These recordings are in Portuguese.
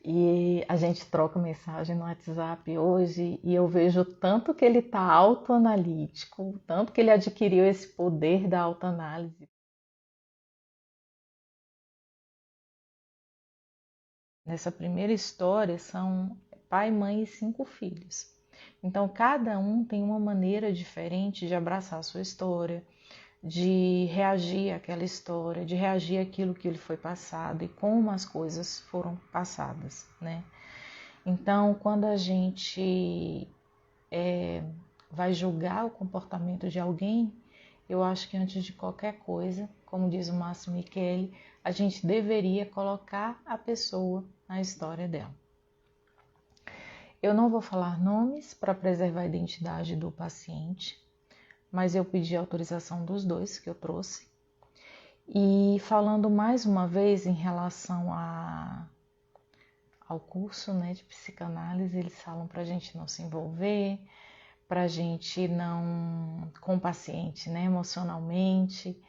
E a gente troca mensagem no WhatsApp hoje e eu vejo tanto que ele está autoanalítico, tanto que ele adquiriu esse poder da autoanálise. Nessa primeira história são pai, mãe e 5 filhos. Então cada um tem uma maneira diferente de abraçar a sua história, de reagir àquela história, de reagir àquilo que lhe foi passado e como as coisas foram passadas, né? Então, quando a gente vai julgar o comportamento de alguém, eu acho que antes de qualquer coisa, como diz o Márcio Michele, a gente deveria colocar a pessoa na história dela. Eu não vou falar nomes para preservar a identidade do paciente, mas eu pedi autorização dos dois que eu trouxe. E falando mais uma vez em relação ao curso, né, de psicanálise, eles falam para a gente não se envolver, para a gente não, com o paciente, né, emocionalmente.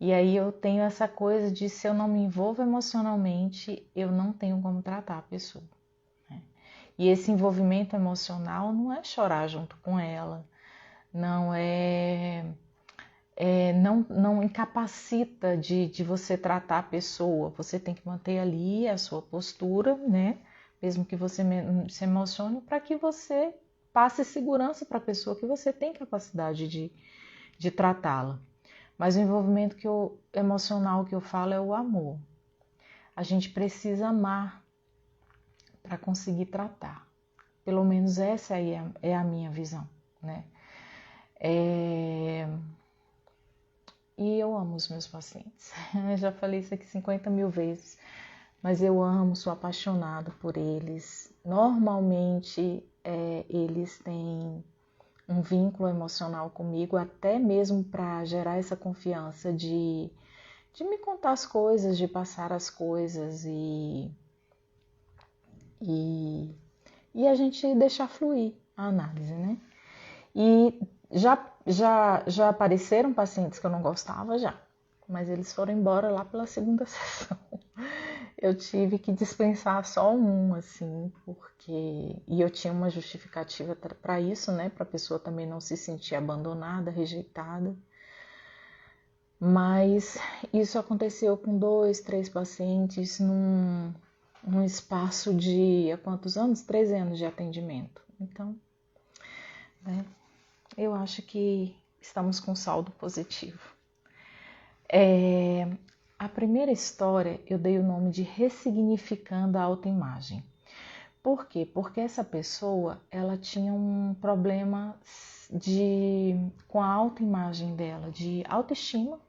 E aí eu tenho essa coisa de se eu não me envolvo emocionalmente, eu não tenho como tratar a pessoa, né? E esse envolvimento emocional não é chorar junto com ela, não não incapacita de você tratar a pessoa. Você tem que manter ali a sua postura, né? Mesmo que você se emocione, para que você passe segurança para a pessoa que você tem capacidade de tratá-la. Mas o envolvimento emocional que eu falo é o amor. A gente precisa amar para conseguir tratar. Pelo menos essa aí é a minha visão, né? E eu amo os meus pacientes. Eu já falei isso aqui 50 mil vezes, mas eu amo, sou apaixonado por eles. Normalmente, eles têm um vínculo emocional comigo, até mesmo para gerar essa confiança de me contar as coisas, de passar as coisas e, e a gente deixar fluir a análise, né? E já apareceram pacientes que eu não gostava já, mas eles foram embora lá pela segunda sessão. Eu tive que dispensar só um, assim, porque... E eu tinha uma justificativa para isso, né? Para a pessoa também não se sentir abandonada, rejeitada. Mas isso aconteceu com 2, 3 pacientes num espaço de, há quantos anos? 13 anos de atendimento. Então, né, eu acho que estamos com saldo positivo. A primeira história eu dei o nome de Ressignificando a Autoimagem. Por quê? Porque essa pessoa, ela tinha um problema com a autoimagem dela, de autoestima,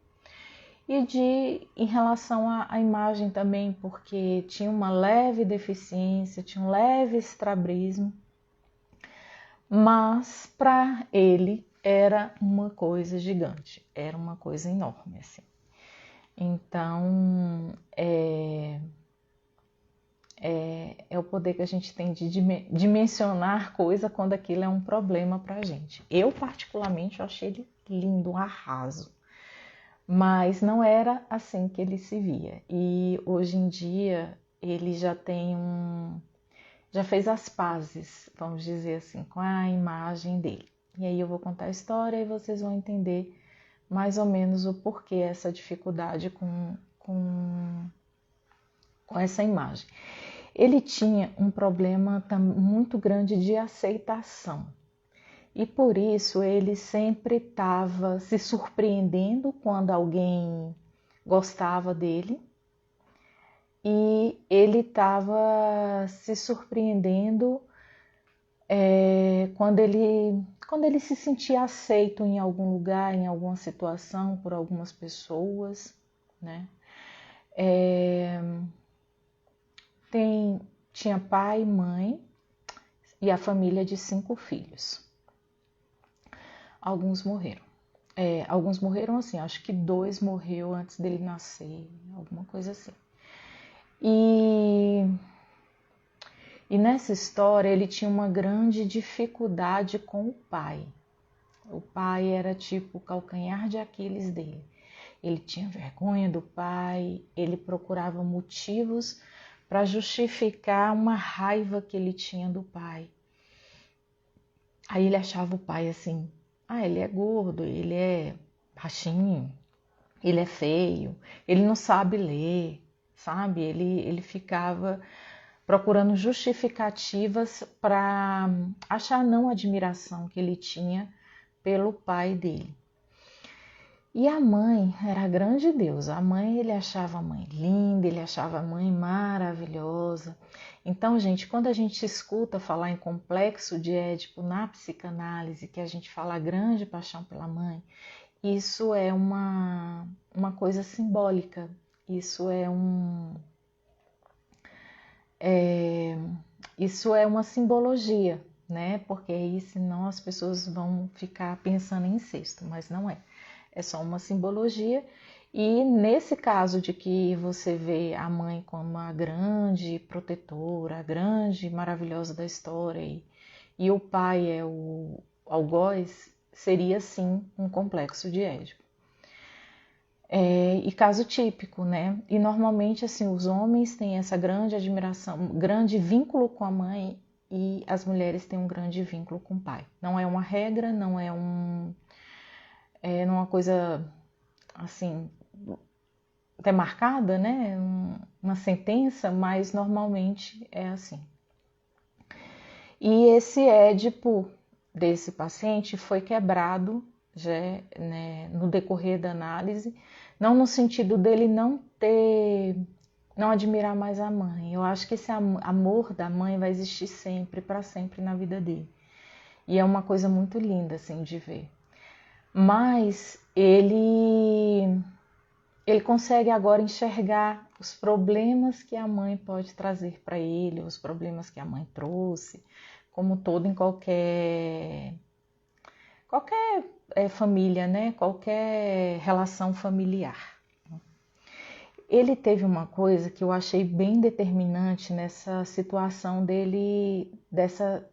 e em relação à imagem também, porque tinha uma leve deficiência, tinha um leve estrabismo, mas para ele era uma coisa gigante, era uma coisa enorme, assim. Então, é o poder que a gente tem de dimensionar coisa quando aquilo é um problema para a gente. Eu, particularmente, eu achei ele lindo, um arraso. Mas não era assim que ele se via. E hoje em dia ele já fez as pazes, vamos dizer assim, com a imagem dele. E aí eu vou contar a história e vocês vão entender mais ou menos o porquê essa dificuldade com essa imagem. Ele tinha um problema muito grande de aceitação. E por isso ele sempre estava se surpreendendo quando alguém gostava dele e ele estava se surpreendendo quando ele se sentia aceito em algum lugar, em alguma situação, por algumas pessoas, né? Tinha pai, mãe e a família de 5 filhos. Alguns morreram. Alguns morreram assim, acho que 2 morreu antes dele nascer, alguma coisa assim. E nessa história ele tinha uma grande dificuldade com o pai. O pai era tipo o calcanhar de Aquiles dele. Ele tinha vergonha do pai, ele procurava motivos para justificar uma raiva que ele tinha do pai. Aí ele achava o pai assim, ele é gordo, ele é baixinho, ele é feio, ele não sabe ler, sabe? Ele ficava procurando justificativas para achar não a admiração que ele tinha pelo pai dele. E a mãe era a grande deusa. A mãe, ele achava a mãe linda, ele achava a mãe maravilhosa. Então, gente, quando a gente escuta falar em complexo de Édipo na psicanálise, que a gente fala a grande paixão pela mãe, isso é uma coisa simbólica. Isso isso é uma simbologia, né? Porque aí senão as pessoas vão ficar pensando em incesto, mas não é. É só uma simbologia. E nesse caso de que você vê a mãe como a grande protetora, a grande maravilhosa da história, e o pai é o algoz, seria sim um complexo de Édipo. E caso típico, né? E normalmente assim os homens têm essa grande admiração, grande vínculo com a mãe, e as mulheres têm um grande vínculo com o pai. Não é uma regra, não é uma coisa assim até marcada, né? Uma sentença, mas normalmente é assim. E esse Édipo desse paciente foi quebrado já, né, no decorrer da análise, não no sentido dele não admirar mais a mãe. Eu acho que esse amor da mãe vai existir sempre, para sempre na vida dele. E é uma coisa muito linda assim de ver. Mas ele consegue agora enxergar os problemas que a mãe pode trazer para ele, os problemas que a mãe trouxe, como todo em qualquer família, né? Qualquer relação familiar. Ele teve uma coisa que eu achei bem determinante nessa situação dele, dessa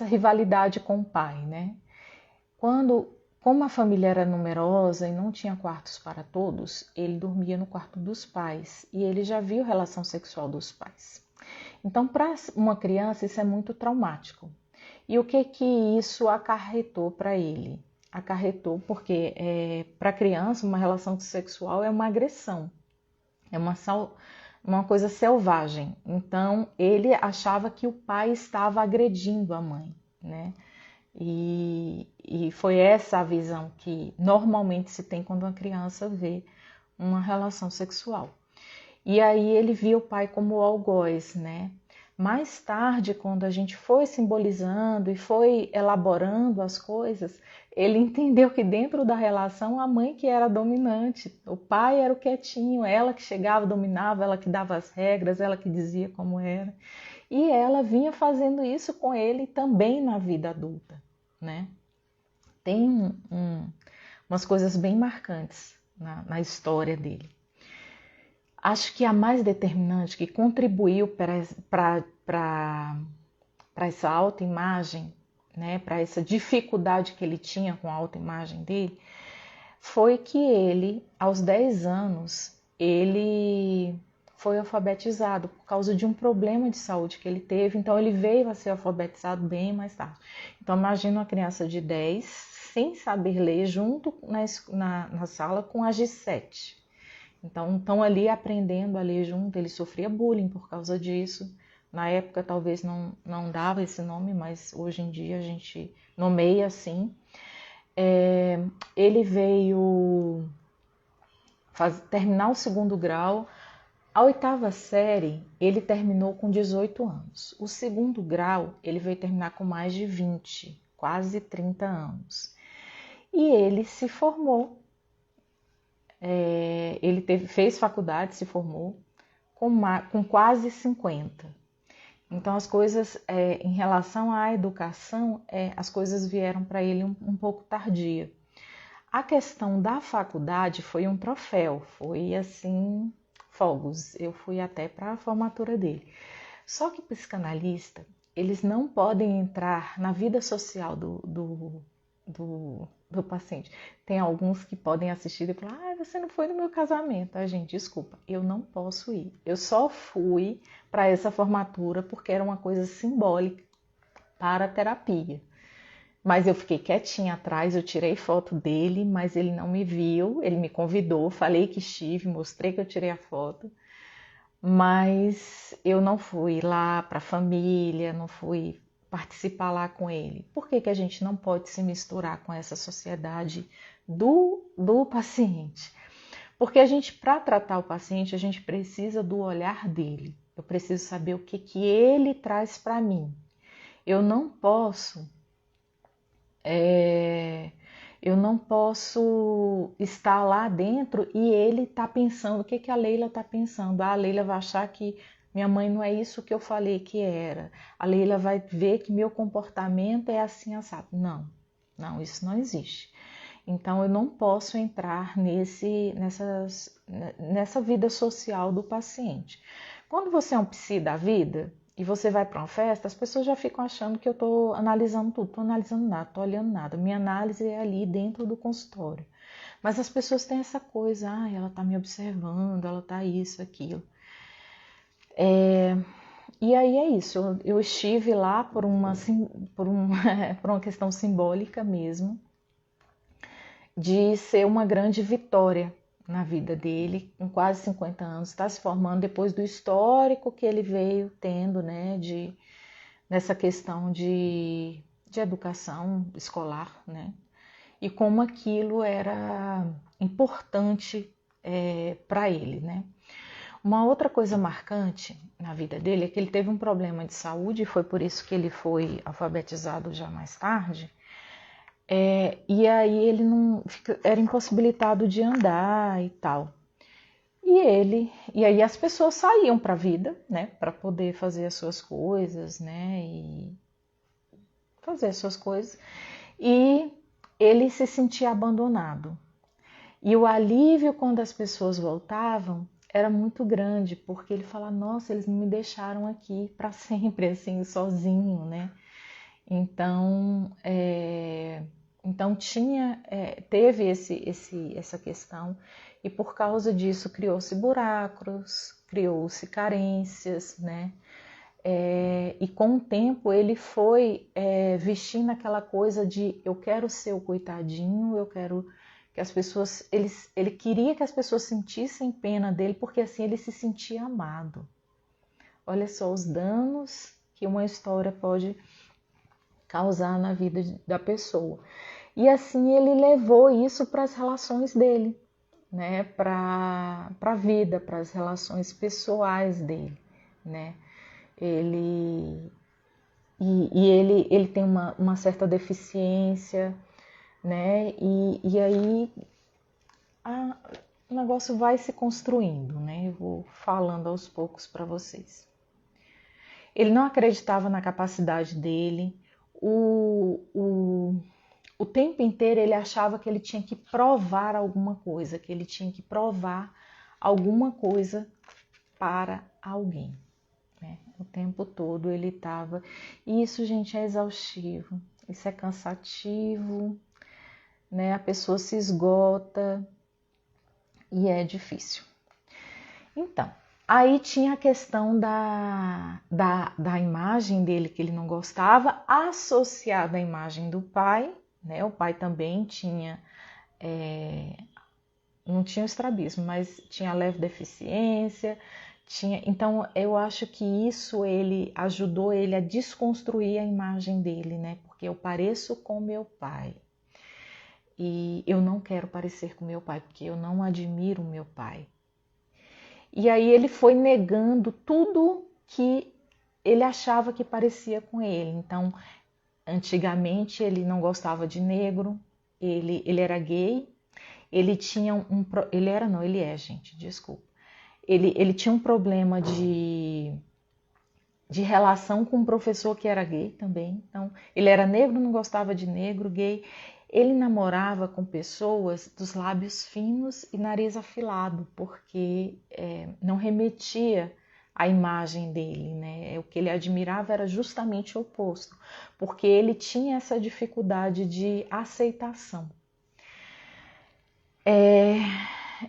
rivalidade com o pai, né? Como a família era numerosa e não tinha quartos para todos, ele dormia no quarto dos pais e ele já viu a relação sexual dos pais. Então, para uma criança, isso é muito traumático. E o que isso acarretou para ele? Acarretou porque para a criança uma relação sexual é uma agressão, é uma coisa selvagem. Então, ele achava que o pai estava agredindo a mãe, né? E foi essa a visão que normalmente se tem quando uma criança vê uma relação sexual. E aí ele via o pai como o algoz, né? Mais tarde, quando a gente foi simbolizando e foi elaborando as coisas, ele entendeu que dentro da relação a mãe que era dominante, o pai era o quietinho, ela que chegava, dominava, ela que dava as regras, ela que dizia como era. E ela vinha fazendo isso com ele também na vida adulta, né? Tem umas coisas bem marcantes na história dele. Acho que a mais determinante, que contribuiu para essa autoimagem, né, para essa dificuldade que ele tinha com a autoimagem dele, foi que ele, aos 10 anos, ele foi alfabetizado por causa de um problema de saúde que ele teve. Então, ele veio a ser alfabetizado bem mais tarde. Então, imagina uma criança de 10, sem saber ler, junto na sala com as de 7. Então, estão ali aprendendo a ler junto. Ele sofria bullying por causa disso. Na época, talvez não dava esse nome, mas hoje em dia a gente nomeia assim. Ele veio terminar o 2º grau. A 8ª série, ele terminou com 18 anos. O 2º grau, ele veio terminar com mais de 20, quase 30 anos. E ele se formou. Ele fez faculdade, se formou com quase 50. Então, as coisas, em relação à educação, as coisas vieram para ele um pouco tardia. A questão da faculdade foi um troféu, foi assim, fogos. Eu fui até para a formatura dele. Só que psicanalista, eles não podem entrar na vida social do do paciente. Tem alguns que podem assistir e falar, você não foi no meu casamento. Gente, desculpa, eu não posso ir. Eu só fui para essa formatura porque era uma coisa simbólica para a terapia. Mas eu fiquei quietinha atrás, eu tirei foto dele, mas ele não me viu, ele me convidou, falei que estive, mostrei que eu tirei a foto, mas eu não fui lá para a família, não fui participar lá com ele. Por que a gente não pode se misturar com essa sociedade do paciente? Porque a gente, para tratar o paciente, a gente precisa do olhar dele. Eu preciso saber o que ele traz para mim. Eu não posso estar lá dentro e ele tá pensando, o que a Leila tá pensando? A Leila vai achar que minha mãe não é isso que eu falei que era. A Leila vai ver que meu comportamento é assim, assado. Não, isso não existe. Então eu não posso entrar nessa vida social do paciente. Quando você é um psi da vida, e você vai para uma festa, as pessoas já ficam achando que eu estou analisando tudo, estou analisando nada, estou olhando nada. Minha análise é ali dentro do consultório. Mas as pessoas têm essa coisa, ela está me observando, ela está isso, aquilo. E aí é isso, eu estive lá por uma questão simbólica mesmo, de ser uma grande vitória na vida dele, com quase 50 anos, está se formando depois do histórico que ele veio tendo, né, nessa questão de educação escolar, né, e como aquilo era importante para ele, né. Uma outra coisa marcante na vida dele é que ele teve um problema de saúde, e foi por isso que ele foi alfabetizado já mais tarde, e aí ele não era impossibilitado de andar e tal. E aí as pessoas saíam para a vida, né, para poder fazer as suas coisas, né, e fazer as suas coisas. E ele se sentia abandonado. E o alívio quando as pessoas voltavam era muito grande, porque ele fala: nossa, eles não me deixaram aqui para sempre, assim, sozinho, né? Então, teve essa questão, e por causa disso criou-se buracos, criou-se carências, né? E com o tempo ele foi vestindo aquela coisa de eu quero ser o coitadinho, eu quero que as pessoas, ele queria que as pessoas sentissem pena dele, porque assim ele se sentia amado. Olha só os danos que uma história pode causar na vida da pessoa. E assim ele levou isso para as relações dele, né? Para a vida, para as relações pessoais dele, né? Ele tem uma certa deficiência, né? E aí o negócio vai se construindo, né? Eu vou falando aos poucos para vocês. Ele não acreditava na capacidade dele. O tempo inteiro ele achava que ele tinha que provar alguma coisa, que ele tinha que provar alguma coisa para alguém, né? O tempo todo ele estava... E isso, gente, é exaustivo, isso é cansativo, né? A pessoa se esgota e é difícil. Então, aí tinha a questão da imagem dele que ele não gostava, associada à imagem do pai, né? O pai também tinha, não tinha o estrabismo, mas tinha leve deficiência, então eu acho que isso ele ajudou ele a desconstruir a imagem dele, né? Porque eu pareço com meu pai e eu não quero parecer com meu pai, porque eu não admiro meu pai. E aí ele foi negando tudo que ele achava que parecia com ele. Então, antigamente ele não gostava de negro, ele era gay, ele tinha ele é, gente, desculpa. Ele tinha um problema de relação com um professor que era gay também. Então, ele era negro, não gostava de negro, gay. Ele namorava com pessoas dos lábios finos e nariz afilado, porque não remetia a imagem dele, né? O que ele admirava era justamente o oposto, porque ele tinha essa dificuldade de aceitação.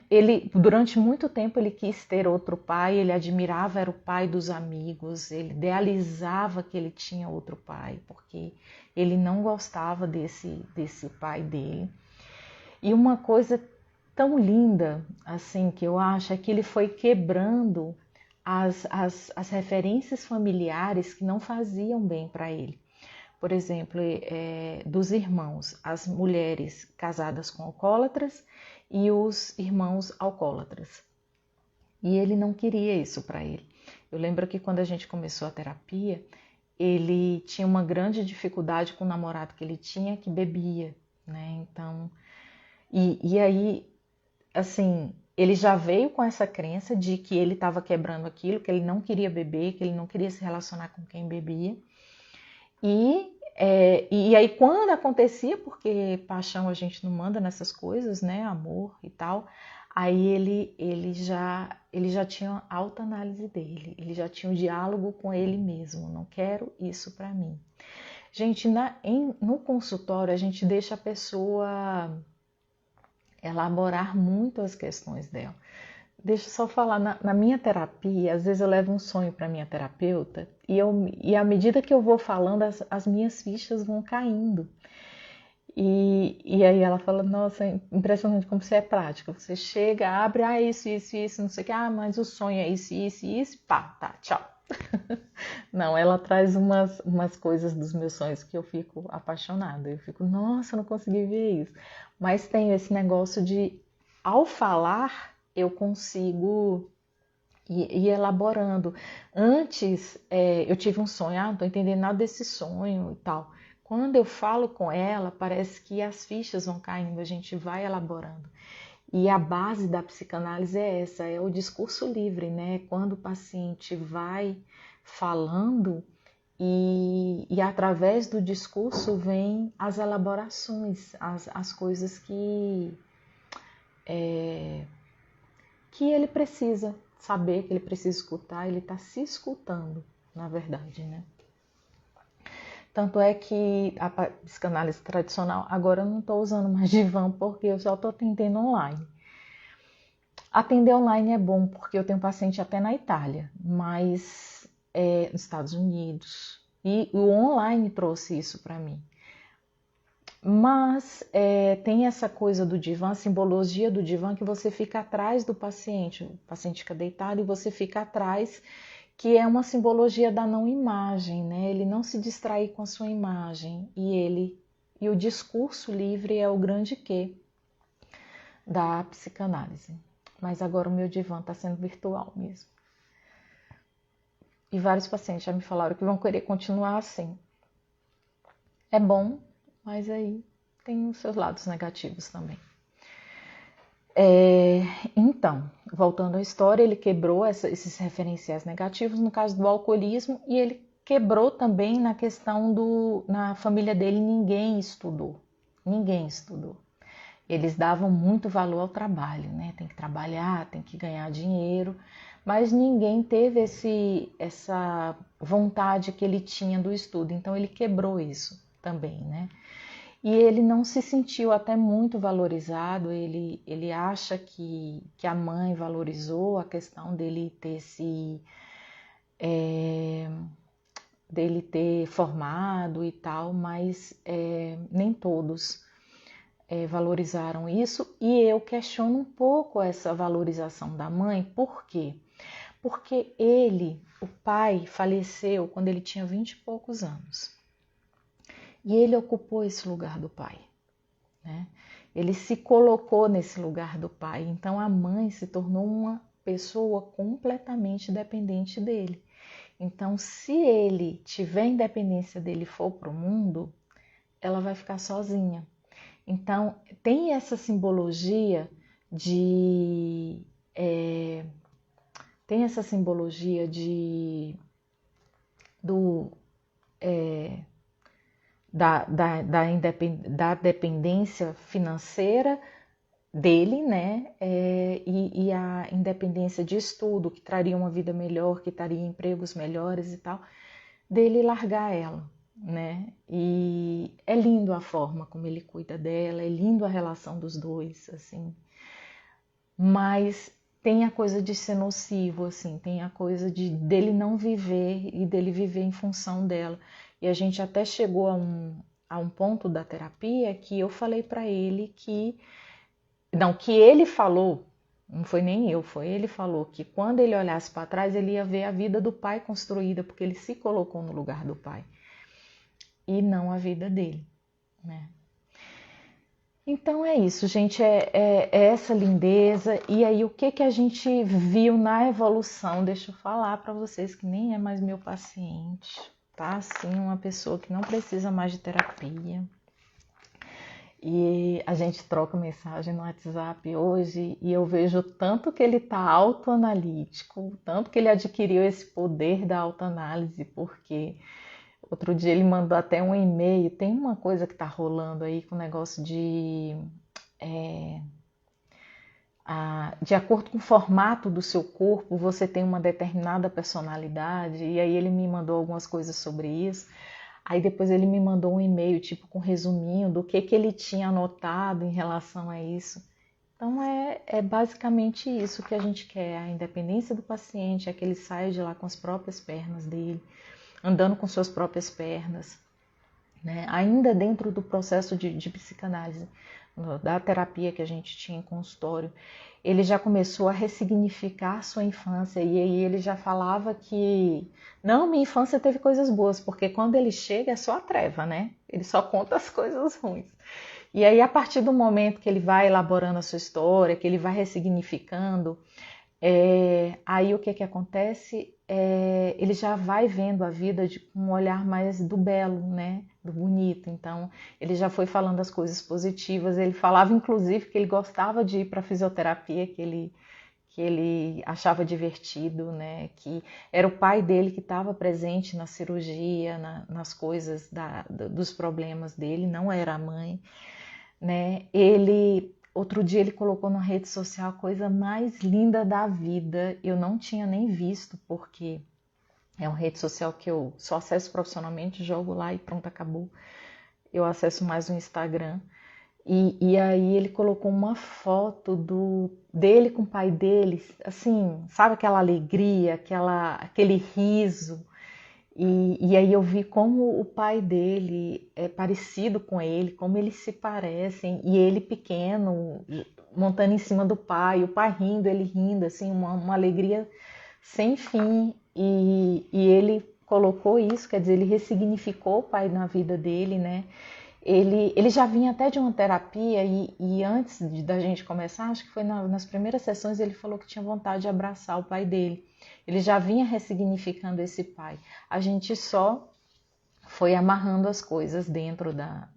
Ele, durante muito tempo, ele quis ter outro pai, ele admirava, era o pai dos amigos, ele idealizava que ele tinha outro pai, porque ele não gostava desse pai dele. E uma coisa tão linda, assim, que eu acho, é que ele foi quebrando as referências familiares que não faziam bem para ele. Por exemplo, dos irmãos, as mulheres casadas com alcoólatras e os irmãos alcoólatras. E ele não queria isso para ele. Eu lembro que quando a gente começou a terapia, ele tinha uma grande dificuldade com o namorado que ele tinha, que bebia, né? Então, e aí, assim, ele já veio com essa crença de que ele estava quebrando aquilo, que ele não queria beber, que ele não queria se relacionar com quem bebia. E aí quando acontecia, porque paixão a gente não manda nessas coisas, né, amor e tal, aí ele já tinha a autoanálise dele, ele já tinha um diálogo com ele mesmo, não quero isso para mim. Gente, no consultório a gente deixa a pessoa elaborar muito as questões dela. Deixa eu só falar, na minha terapia, às vezes eu levo um sonho para minha terapeuta e à medida que eu vou falando, as minhas fichas vão caindo. E aí ela fala, nossa, é impressionante como você é prática. Você chega, abre, isso, não sei o que, mas o sonho é isso, pá, tá, tchau. Não, ela traz umas coisas dos meus sonhos que eu fico apaixonada. Eu fico, nossa, eu não consegui ver isso. Mas tem esse negócio de, ao falar, eu consigo ir elaborando. Antes, eu tive um sonho, não estou entendendo nada desse sonho e tal. Quando eu falo com ela, parece que as fichas vão caindo, a gente vai elaborando. E a base da psicanálise é essa, é o discurso livre, né? Quando o paciente vai falando e através do discurso vem as elaborações, as coisas que ele precisa saber, que ele precisa escutar, ele está se escutando, na verdade, né? Tanto é que a psicanálise tradicional, agora eu não estou usando mais divã porque eu só estou atendendo online. Atender online é bom porque eu tenho paciente até na Itália, mas nos Estados Unidos. E o online trouxe isso para mim. Mas tem essa coisa do divã, a simbologia do divã, que você fica atrás do paciente. O paciente fica deitado e você fica atrás, que é uma simbologia da não imagem, né? Ele não se distrair com a sua imagem. E o discurso livre é o grande quê da psicanálise. Mas agora o meu divã está sendo virtual mesmo. E vários pacientes já me falaram que vão querer continuar assim. É bom, mas aí tem os seus lados negativos também. Então, voltando à história, ele quebrou esses referenciais negativos no caso do alcoolismo e ele quebrou também na questão na família dele ninguém estudou. Eles davam muito valor ao trabalho, né? Tem que trabalhar, tem que ganhar dinheiro, mas ninguém teve essa vontade que ele tinha do estudo, então ele quebrou isso também, né? E ele não se sentiu até muito valorizado, ele acha que a mãe valorizou a questão dele ter formado e tal, mas nem todos valorizaram isso, e eu questiono um pouco essa valorização da mãe. Por quê? Porque o pai, faleceu quando ele tinha 20 e poucos anos. E ele ocupou esse lugar do pai, né? Ele se colocou nesse lugar do pai. Então a mãe se tornou uma pessoa completamente dependente dele. Então, se ele tiver independência dele e for para o mundo, ela vai ficar sozinha. Então, tem essa simbologia de do da dependência financeira dele, né? E a independência de estudo, que traria uma vida melhor, que traria empregos melhores e tal, dele largar ela, né? E é lindo a forma como ele cuida dela, é lindo a relação dos dois, assim. Mas tem a coisa de ser nocivo, assim, tem a coisa dele não viver e dele viver em função dela. E a gente até chegou a um ponto da terapia que eu falei para ele que, não, que ele falou, não foi nem eu, foi ele falou que quando ele olhasse para trás ele ia ver a vida do pai construída, porque ele se colocou no lugar do pai e não a vida dele, né? Então é isso, gente, é essa lindeza. E aí, o que que a gente viu na evolução? Deixa eu falar para vocês que nem é mais meu paciente, tá? Assim, uma pessoa que não precisa mais de terapia. E a gente troca mensagem no WhatsApp hoje e eu vejo tanto que ele tá autoanalítico, tanto que ele adquiriu esse poder da autoanálise, porque outro dia ele mandou até um e-mail. Tem uma coisa que tá rolando aí com o negócio de acordo com o formato do seu corpo, você tem uma determinada personalidade, e aí ele me mandou algumas coisas sobre isso. Aí depois ele me mandou um e-mail, tipo, com um resuminho do que ele tinha anotado em relação a isso. Então é basicamente isso que a gente quer, a independência do paciente, é que ele saia de lá com as próprias pernas dele, andando com suas próprias pernas, né? Ainda dentro do processo de psicanálise, da terapia que a gente tinha em consultório, ele já começou a ressignificar sua infância e aí ele já falava que não, minha infância teve coisas boas, porque quando ele chega é só a treva, né? Ele só conta as coisas ruins. E aí, a partir do momento que ele vai elaborando a sua história, que ele vai ressignificando, aí o que que acontece? Ele já vai vendo a vida com um olhar mais do belo, né? Do bonito. Então, ele já foi falando as coisas positivas. Ele falava, inclusive, que ele gostava de ir para fisioterapia, que ele achava divertido, né? Que era o pai dele que estava presente na cirurgia, nas coisas dos problemas dele, não era a mãe, né? Outro dia ele colocou na rede social a coisa mais linda da vida. Eu não tinha nem visto, porque é uma rede social que eu só acesso profissionalmente, jogo lá e pronto, acabou. Eu acesso mais o Instagram. E aí ele colocou uma foto dele com o pai dele, assim, sabe aquela alegria, aquele riso. E aí eu vi como o pai dele é parecido com ele, como eles se parecem, e ele pequeno, montando em cima do pai, o pai rindo, ele rindo, assim, uma alegria sem fim. E ele colocou isso, quer dizer, ele ressignificou o pai na vida dele, né? Ele já vinha até de uma terapia e antes da gente começar, acho que foi nas primeiras sessões, ele falou que tinha vontade de abraçar o pai dele. Ele já vinha ressignificando esse pai. A gente só foi amarrando as coisas dentro da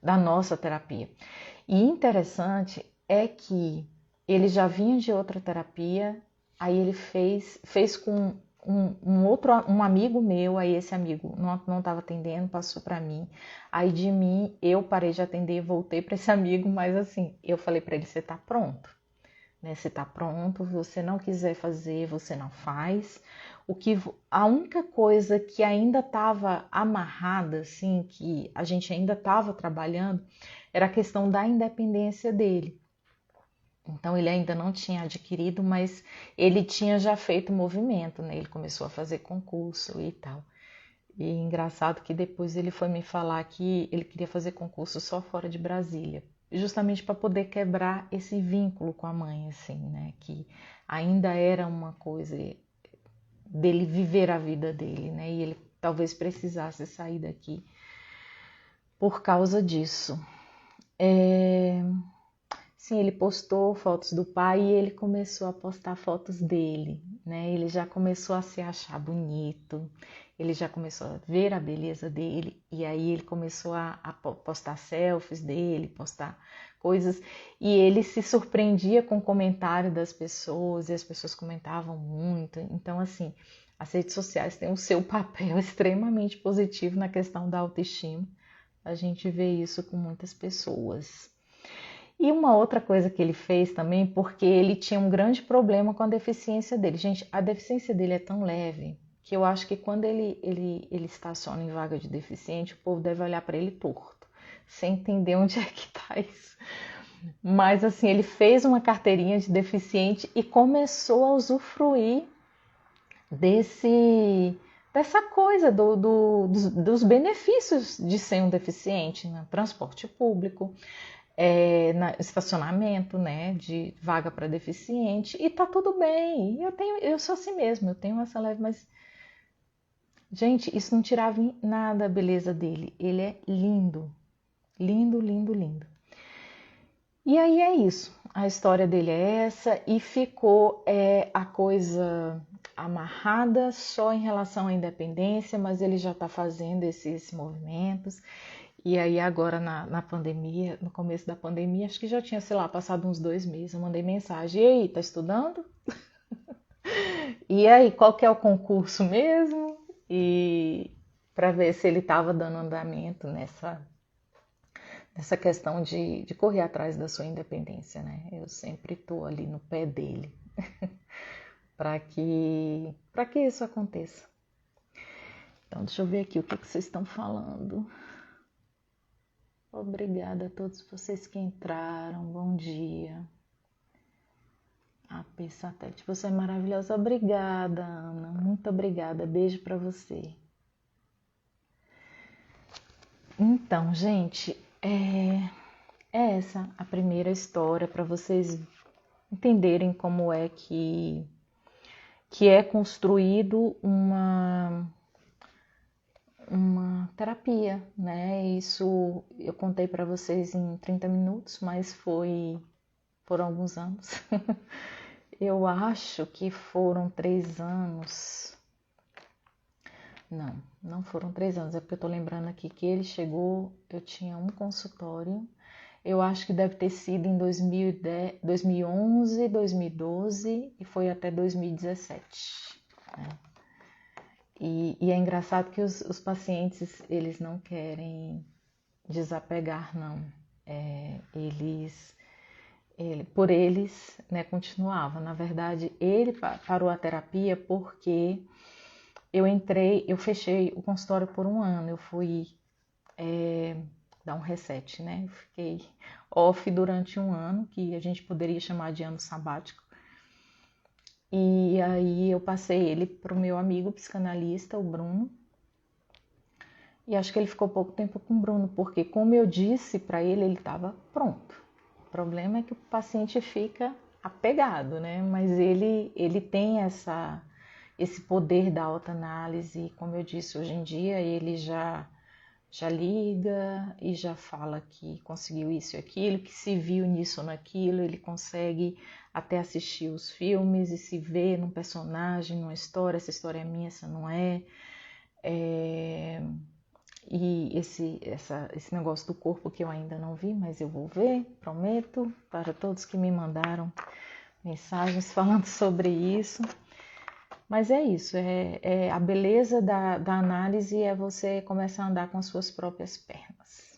nossa terapia. E interessante é que ele já vinha de outra terapia, aí ele fez com um amigo meu, aí esse amigo não estava atendendo, passou para mim. Aí de mim, eu parei de atender, voltei para esse amigo, mas assim, eu falei para ele, você está pronto? Né? Se está pronto, você não quiser fazer, você não faz. A única coisa que ainda estava amarrada, assim, que a gente ainda estava trabalhando, era a questão da independência dele. Então ele ainda não tinha adquirido, mas ele tinha já feito movimento, né? Ele começou a fazer concurso e tal. E engraçado que depois ele foi me falar que ele queria fazer concurso só fora de Brasília, justamente para poder quebrar esse vínculo com a mãe, assim, né? Que ainda era uma coisa dele viver a vida dele, né? E ele talvez precisasse sair daqui por causa disso. Sim, ele postou fotos do pai e ele começou a postar fotos dele, né? Ele já começou a se achar bonito, ele já começou a ver a beleza dele e aí ele começou a postar selfies dele, postar coisas e ele se surpreendia com o comentário das pessoas e as pessoas comentavam muito. Então, assim, as redes sociais têm o seu papel extremamente positivo na questão da autoestima, A gente vê isso com muitas pessoas. E uma outra coisa que ele fez também, porque ele tinha um grande problema com a deficiência dele. Gente, a deficiência dele é tão leve que eu acho que quando ele estaciona em vaga de deficiente, o povo deve olhar para ele torto, sem entender onde é que está isso. Mas assim, ele fez uma carteirinha de deficiente e começou a usufruir dessa coisa dos benefícios de ser um deficiente, no transporte público, estacionamento, né, de vaga para deficiente, e tá tudo bem. Eu sou assim mesmo, eu tenho essa leve, mas gente, isso não tirava em nada a beleza dele. Ele é lindo, lindo, lindo, lindo. E aí é isso. A história dele é essa e ficou a coisa amarrada só em relação à independência, mas ele já está fazendo esses movimentos. E aí agora na pandemia, no começo da pandemia, acho que já tinha, sei lá, passado uns 2 meses, eu mandei mensagem: e aí, tá estudando? E aí, qual que é o concurso mesmo? E para ver se ele estava dando andamento nessa questão de correr atrás da sua independência, né? Eu sempre estou ali no pé dele para que isso aconteça. Então, deixa eu ver aqui o que vocês estão falando. Obrigada a todos vocês que entraram. Bom dia. A P7, você é maravilhosa. Obrigada, Ana. Muito obrigada. Beijo para você. Então, gente, é essa a primeira história para vocês entenderem como é que é construído uma terapia, né? Isso eu contei para vocês em 30 minutos, mas foi por alguns anos. Eu acho que foram 3 anos. Não foram 3 anos, é porque eu tô lembrando aqui que ele chegou, eu tinha um consultório. Eu acho que deve ter sido em 2010, 2011, 2012 e foi até 2017. Né? E é engraçado que os pacientes, eles não querem desapegar, não. Por eles, né, continuava. Na verdade, ele parou a terapia porque eu fechei o consultório por 1 ano. Eu fui dar um reset, né? Eu fiquei off durante 1 ano, que a gente poderia chamar de ano sabático. E aí eu passei ele para o meu amigo psicanalista, o Bruno. E acho que ele ficou pouco tempo com o Bruno, porque como eu disse para ele, ele estava pronto. O problema é que o paciente fica apegado, né? Mas ele tem esse poder da autoanálise. Como eu disse, hoje em dia ele já liga e já fala que conseguiu isso e aquilo, que se viu nisso ou naquilo, ele consegue até assistir os filmes e se ver num personagem, numa história, essa história é minha, essa não é. E esse negócio do corpo que eu ainda não vi, mas eu vou ver, prometo, para todos que me mandaram mensagens falando sobre isso. Mas é isso, a beleza da análise é você começar a andar com as suas próprias pernas.